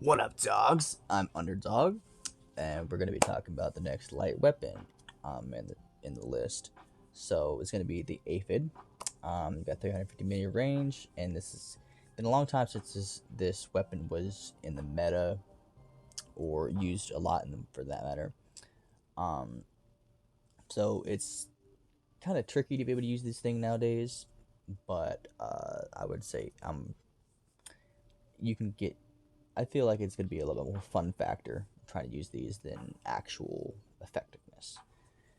What up, dogs? I'm Underdog, and we're gonna be talking about the next light weapon, in the list. So it's gonna be the Aphid. You got 350 meter range, and this has been a long time since this weapon was in the meta or used a lot for that matter. So it's kind of tricky to be able to use this thing nowadays, but I would say you can get. I feel like it's going to be a little bit more fun factor trying to use these than actual effectiveness.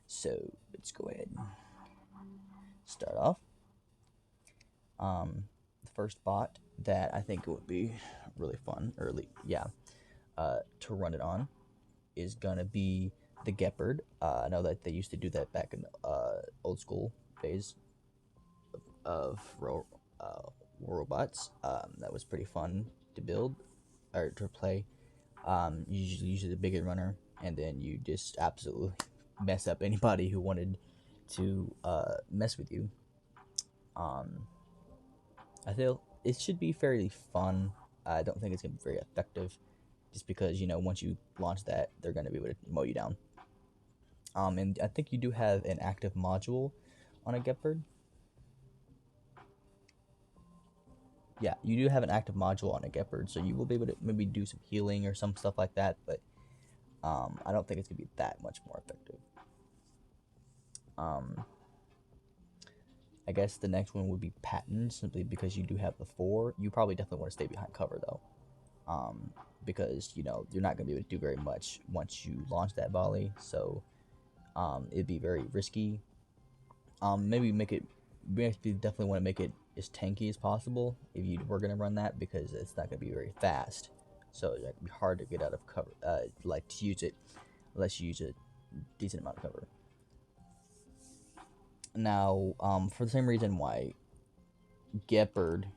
So let's go ahead and start off. The first bot that I think would be really fun, to run it on is gonna be the Gepard. I know that they used to do that back in old school days of robots. That was pretty fun to build or to play. Usually the bigger runner, and then you just absolutely mess up anybody who wanted to mess with you. I feel it should be fairly fun. I don't think it's gonna be very effective, just because once you launch that, they're gonna be able to mow you down. And I think you do have an active module on a Gepard. Yeah, you do have an active module on a Gepard, so you will be able to maybe do some healing or some stuff like that, but I don't think it's going to be that much more effective. I guess the next one would be Patent, simply because you do have the 4. You probably definitely want to stay behind cover, though, because, you're not going to be able to do very much once you launch that volley, so it'd be very risky. Maybe definitely want to make it as tanky as possible if you were going to run that, because it's not going to be very fast, so it's going to be hard to get out of cover, to use it unless you use a decent amount of cover. Now, for the same reason why Gepard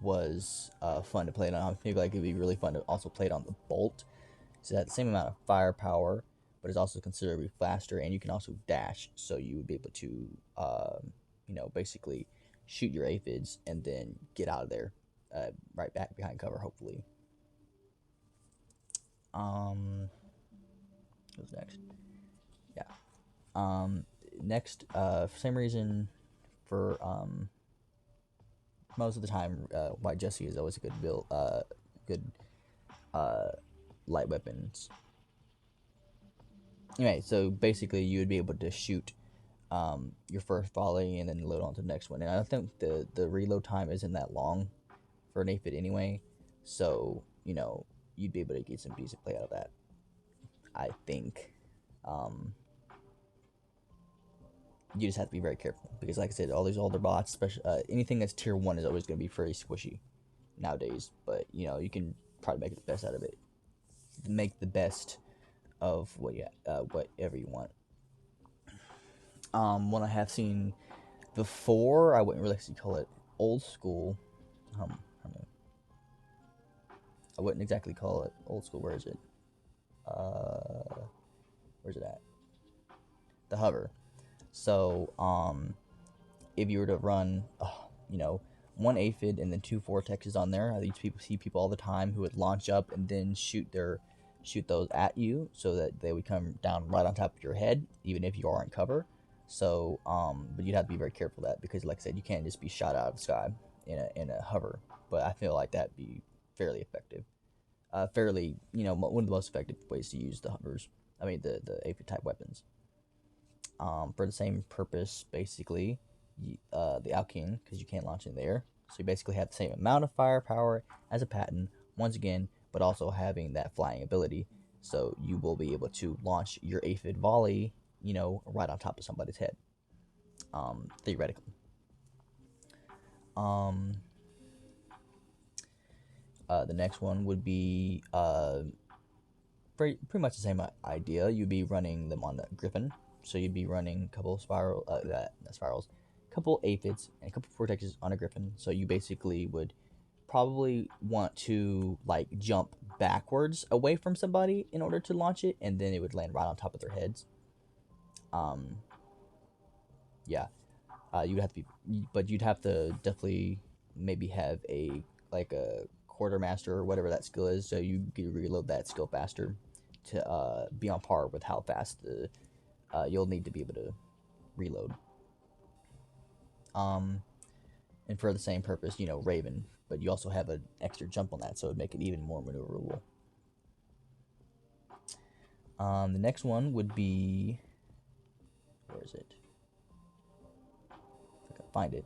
was fun to play it on, I think it'd be really fun to also play it on the Bolt. So that's the same amount of firepower, but it's also considerably faster, and you can also dash, so you would be able to basically shoot your aphids and then get out of there, right back behind cover, hopefully. What's next? Yeah. Next, for same reason, for most of the time, White Jesse is always a good build, good light weapons. Anyway, so basically you would be able to shoot your first volley and then load on to the next one. And I don't think the reload time isn't that long for an Aphid anyway, so you'd be able to get some decent play out of that, I think. You just have to be very careful, because like I said, all these older bots, especially anything that's tier 1, is always going to be very squishy nowadays, but you can probably make the best out of it, make the best of whatever you want. What I have seen before, I wouldn't really call it old school. I wouldn't exactly call it old school. Where is it? Where's it at? The hover. So, if you were to run, one Aphid and then 2 vortexes on there, I see people all the time who would launch up and then shoot those at you, so that they would come down right on top of your head, even if you are in cover. So, but you'd have to be very careful of that, because, like I said, you can't just be shot out of the sky in a hover. But I feel like that'd be fairly effective. One of the most effective ways to use the hovers. I mean, the Aphid type weapons. For the same purpose, basically, the Alkene, because you can't launch in there. So you basically have the same amount of firepower as a Patent, once again, but also having that flying ability. So you will be able to launch your Aphid volley, right on top of somebody's head, theoretically. The next one would be pretty much the same idea. You'd be running them on the Griffin. So you'd be running a couple couple aphids, and a couple vortexes on a Griffin. So you basically would probably want to jump backwards away from somebody in order to launch it, and then it would land right on top of their heads. You'd have to definitely maybe have a quartermaster or whatever that skill is, so you can reload that skill faster to be on par with how fast you'll need to be able to reload. And for the same purpose, you know, Raven, but you also have an extra jump on that, so it'd make it even more maneuverable. The next one would be, where is it? If I can find it.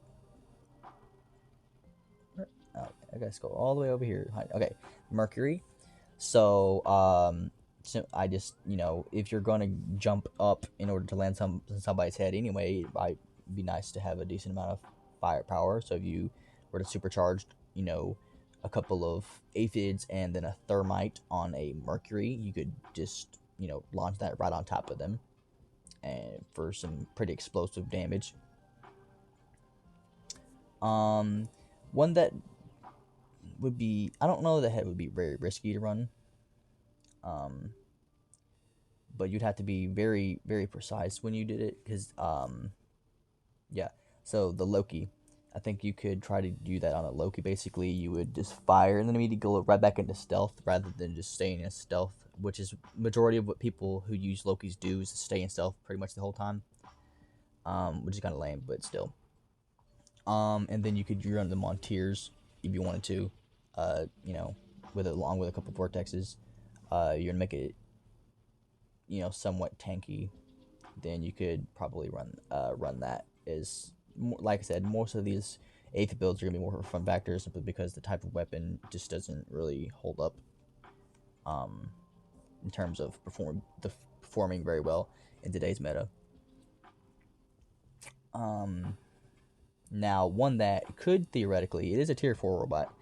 Oh, I gotta go all the way over here. Okay, Mercury. So, so I just, you know, if you're gonna jump up in order to land somebody's head anyway, it might be nice to have a decent amount of firepower. So if you were to supercharge, you know, a couple of aphids and then a thermite on a Mercury, you could just, you know, launch that right on top of them, and for some pretty explosive damage. One that would be, I don't know that it would be very risky to run, but you'd have to be very, very precise when you did it, because yeah, so the Loki, I think you could try to do that on a Loki. Basically, you would just fire and then immediately go right back into stealth rather than just staying in stealth, which is majority of what people who use Lokis do, is to stay in stealth pretty much the whole time, which is kind of lame, but still. And then you could run them on tiers if you wanted to, you know, along with a couple vortexes. You're gonna make it, you know, somewhat tanky. Then you could probably run that. Is like I said, most of these Aphid builds are gonna be more for fun factors, simply because the type of weapon just doesn't really hold up, in terms of performing very well in today's meta. Now, one that could theoretically, it is a tier 4 robot.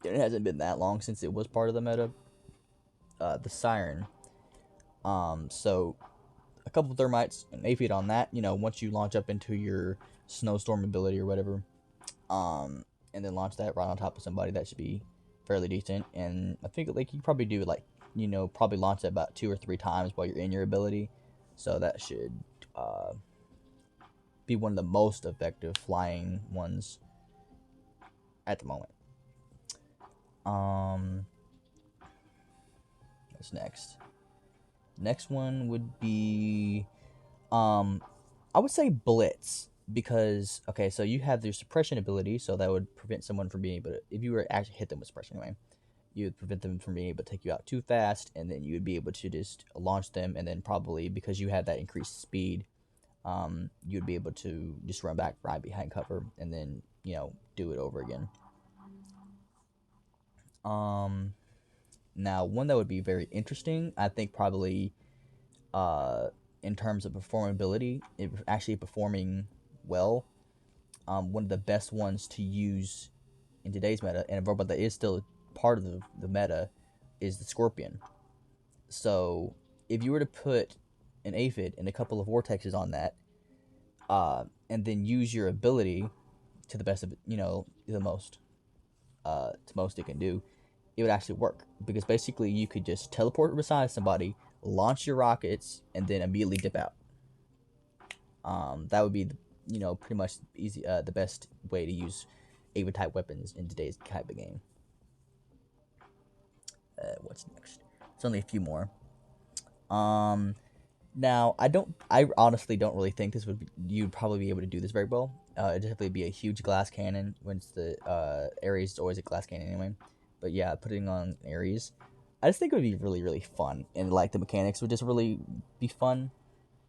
It hasn't been that long since it was part of the meta. The Siren. So a couple thermites, an aphid on that. You know, once you launch up into your snowstorm ability or whatever, and then launch that right on top of somebody, that should be fairly decent. And I think like you probably do like, you know, probably launch it about 2 or 3 times while you're in your ability. So that should be one of the most effective flying ones at the moment. What's next? Next one would be, I would say Blitz, because, okay, so you have your suppression ability, so that would prevent someone from being able to, if you were to actually hit them with suppression anyway, you would prevent them from being able to take you out too fast, and then you would be able to just launch them, and then probably, because you have that increased speed, you'd be able to just run back right behind cover, and then, you know, do it over again. Now, one that would be very interesting, I think probably, in terms of performability, actually performing well, one of the best ones to use in today's meta, and a robot that is still part of the meta, is the Scorpion. So, if you were to put an aphid and a couple of vortexes on that, and then use your ability to the best of it, you know, to most it can do, it would actually work, because basically you could just teleport beside somebody, launch your rockets, and then immediately dip out. That would be, you know, pretty much easy, the best way to use Aphid type weapons in today's type of game. What's next? It's only a few more. Now I honestly don't really think this would be, you'd probably be able to do this very well. It'd definitely be a huge glass cannon. When it's the Aries is always a glass cannon anyway. But yeah, putting on Aries, I just think it would be really, really fun, and like the mechanics would just really be fun.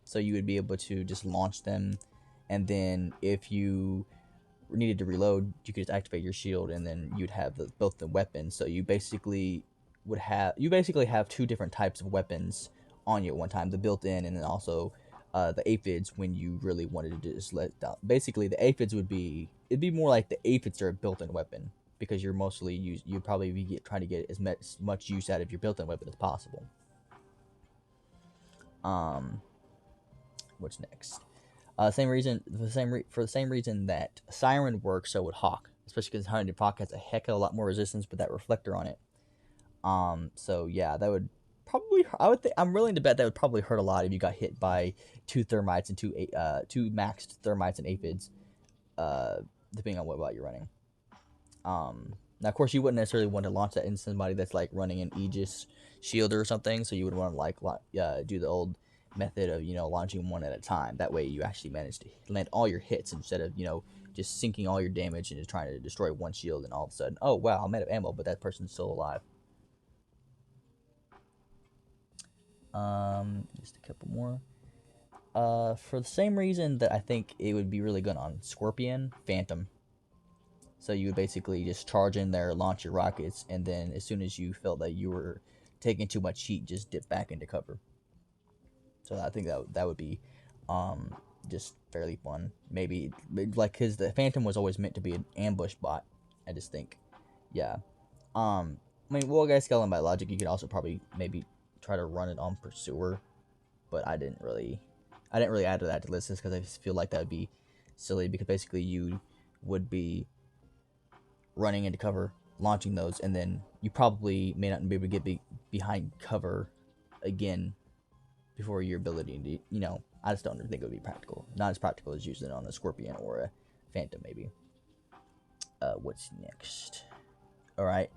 So you would be able to just launch them, and then if you needed to reload, you could just activate your shield, and then you'd have both the weapons. So you basically have 2 different types of weapons on you at one time: the built-in, and then also the aphids when you really wanted to just let down. Basically, the aphids it'd be more like the aphids are a built-in weapon, because you're mostly you'd probably be trying to get as much use out of your built-in weapon as possible. What's next? For the same reason that Siren works, so would Hawk, especially because Hawk has a heck of a lot more resistance with that reflector on it. So yeah, that would probably, I'm willing to bet that would probably hurt a lot if you got hit by 2 thermites and 2 maxed thermites and aphids, depending on what bot you're running. Now, of course, you wouldn't necessarily want to launch that in somebody that's like running an Aegis shield or something. So you would want to like do the old method of launching one at a time. That way, you actually manage to land all your hits instead of just sinking all your damage and just trying to destroy one shield. And all of a sudden, oh wow, I'm out of ammo, but that person's still alive. Just a couple more. For the same reason that I think it would be really good on Scorpion, Phantom. So you would basically just charge in there, launch your rockets, and then as soon as you felt that you were taking too much heat, just dip back into cover. So I think that would be just fairly fun. Maybe like because the Phantom was always meant to be an ambush bot. I just think, yeah. I mean, well, guys, Skeleton by logic, you could also probably maybe try to run it on Pursuer, but I didn't really add to that to list because I just feel like that would be silly because basically you would be running into cover, launching those, and then you probably may not be able to get behind cover again before your ability to, I just don't think it would be practical. Not as practical as using it on a Scorpion or a Phantom, maybe. What's next? All right.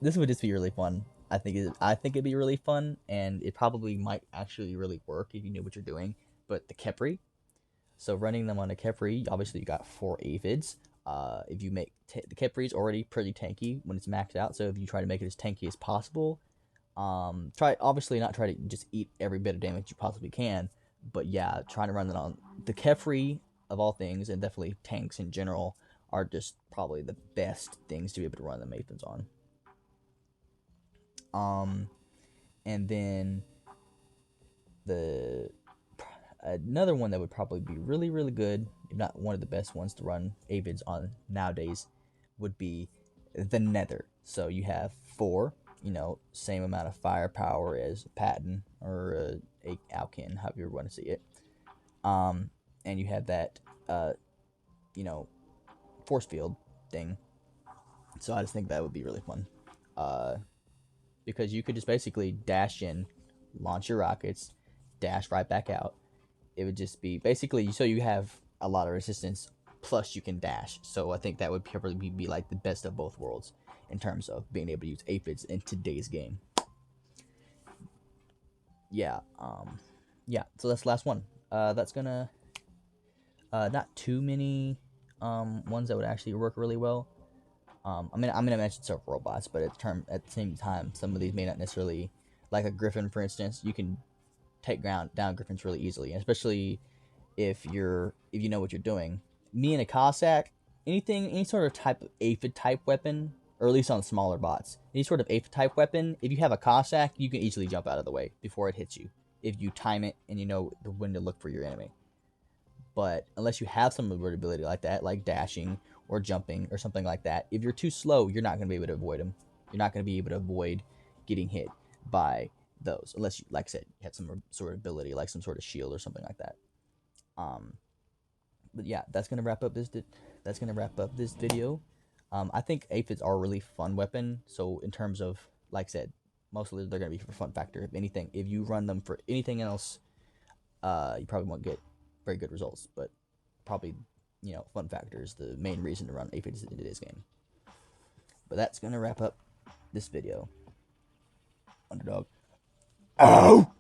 This would just be really fun. I think it'd be really fun, and it probably might actually really work if you knew what you're doing. But the Capri. So running them on a Capri, obviously you got 4 aphids. If you make the Capri is already pretty tanky when it's maxed out, so if you try to make it as tanky as possible, obviously not try to just eat every bit of damage you possibly can, but yeah, trying to run it on the Capri of all things, and definitely tanks in general are just probably the best things to be able to run the Aphids on. And then another one that would probably be really, really good, if not one of the best ones to run Aphids on nowadays, would be the Nether. So you have 4, same amount of firepower as a Patton or a Alkene, however you want to see it. And you have that, force field thing. So I just think that would be really fun. Because you could just basically dash in, launch your rockets, dash right back out. It would just be basically so you have a lot of resistance, plus you can dash. So I think that would probably be like the best of both worlds in terms of being able to use Aphids in today's game. Yeah, so that's the last one. That's gonna not too many ones that would actually work really well. I'm gonna mention several robots, but at the same time, some of these may not necessarily, like a Griffin, for instance. You can take down Griffins really easily, and especially if you know what you're doing. Me and a Cossack, any sort of type of Aphid type weapon, or at least on smaller bots, any sort of Aphid type weapon, if you have a Cossack, you can easily jump out of the way before it hits you, if you time it and you know when to look for your enemy. But unless you have some ability like that, like dashing or jumping or something like that, if you're too slow, you're not going to be able to avoid them. You're not going to be able to avoid getting hit by those, unless you, like I said, you had some sort of ability, like some sort of shield or something like that. But yeah, that's gonna wrap up this. Video. I think Aphids are a really fun weapon. So in terms of, like I said, mostly they're gonna be for fun factor. If anything, if you run them for anything else, you probably won't get very good results. But probably, fun factor is the main reason to run Aphids in today's game. But that's gonna wrap up this video. Underdog. Ow!